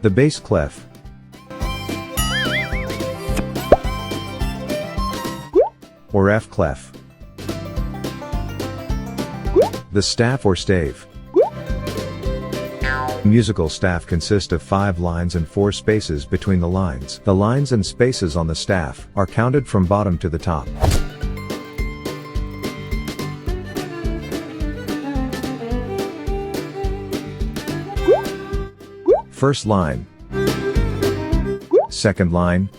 The bass clef. Or F clef. The staff or stave. Musical staff consist of 5 lines and 4 spaces between the lines. The lines and spaces on the staff are counted from bottom to the top. First line, second line,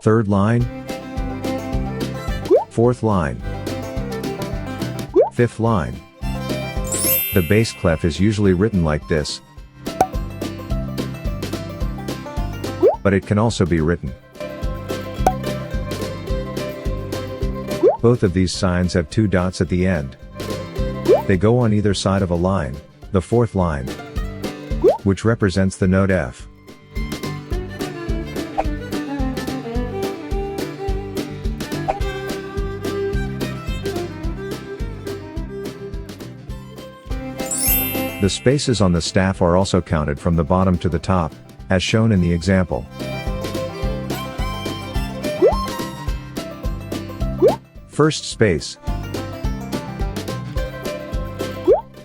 third line, fourth line, fifth line. The bass clef is usually written like this, but it can also be written. Both of these signs have 2 dots at the end. They go on either side of a line, the fourth line, which represents the note F. The spaces on the staff are also counted from the bottom to the top, as shown in the example. First space,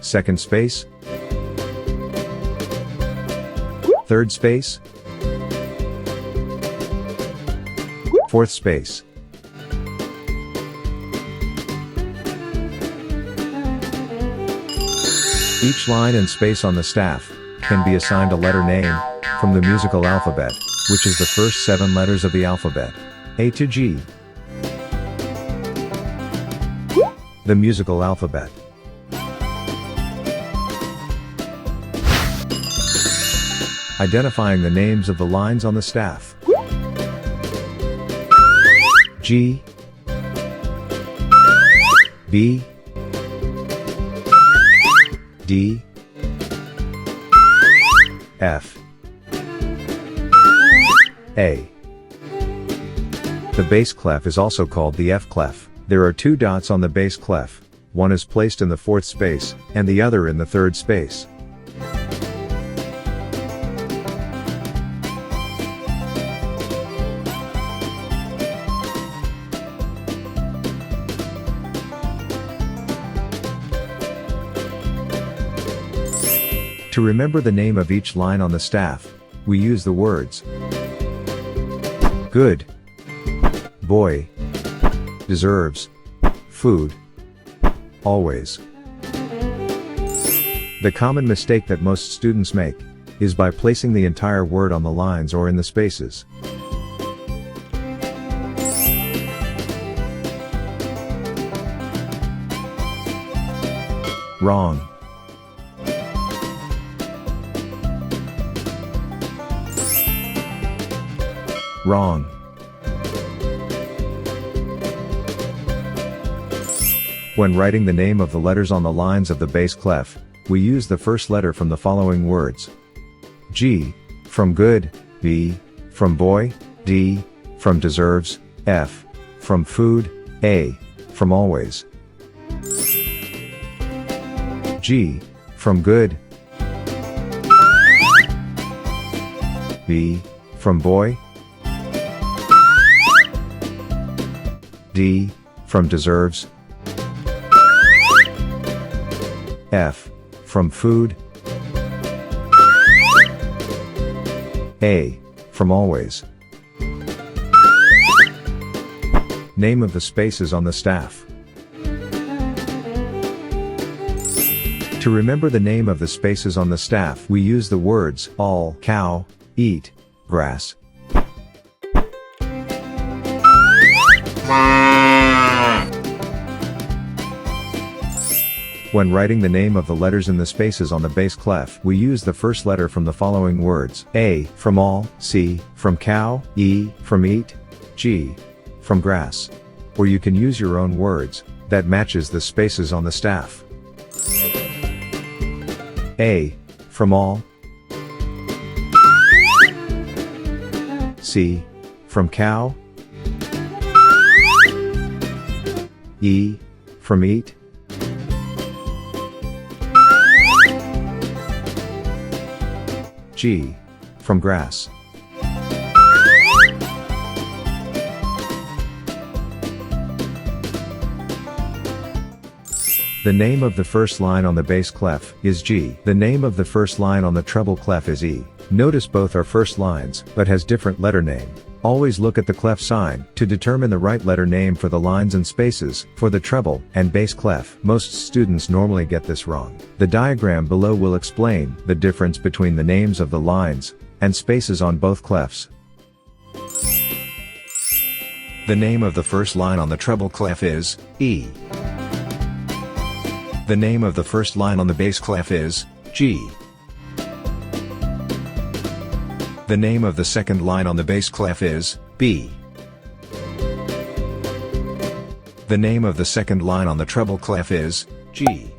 second space, third space, fourth space. Each line and space on the staff can be assigned a letter name from the musical alphabet, which is the first 7 letters of the alphabet, A to G. The musical alphabet. Identifying the names of the lines on the staff. G, B, D, F, A. The bass clef is also called the F clef. There are 2 dots on the bass clef. One is placed in the 4th space, and the other in the 3rd space. To remember the name of each line on the staff, we use the words good, boy, deserves, food, always. The common mistake that most students make is by placing the entire word on the lines or in the spaces. Wrong. Wrong. When writing the name of the letters on the lines of the bass clef, we use the first letter from the following words. G, from good, B, from boy, D, from deserves, F, from food, A, from always. G, from good, B, from boy, D, from deserves, F, from food, A, from always. Name of the spaces on the staff. To remember the name of the spaces on the staff, we use the words all, cow, eat, grass. When writing the name of the letters in the spaces on the bass clef, we use the first letter from the following words. A, from all, C, from cow, E, from eat, G, from grass. Or you can use your own words that matches the spaces on the staff. A, from all, C, from cow, E, from eat, G. From grass. The name of the first line on the bass clef is G. The name of the first line on the treble clef is E. Notice both are first lines, but has different letter name. Always look at the clef sign to determine the right letter name for the lines and spaces for the treble and bass clef. Most students normally get this wrong. The diagram below will explain the difference between the names of the lines and spaces on both clefs. The name of the first line on the treble clef is E. The name of the first line on the bass clef is G. The name of the second line on the bass clef is B. The name of the second line on the treble clef is G.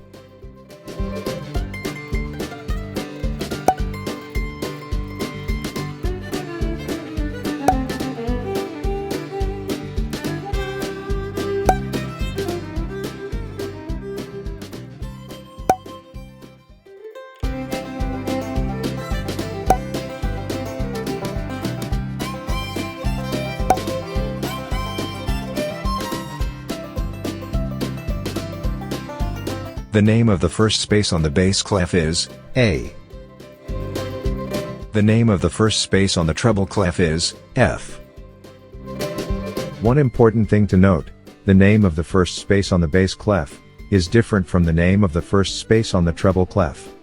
The name of the first space on the bass clef is A. The name of the first space on the treble clef is F. One important thing to note, the name of the first space on the bass clef is different from the name of the first space on the treble clef.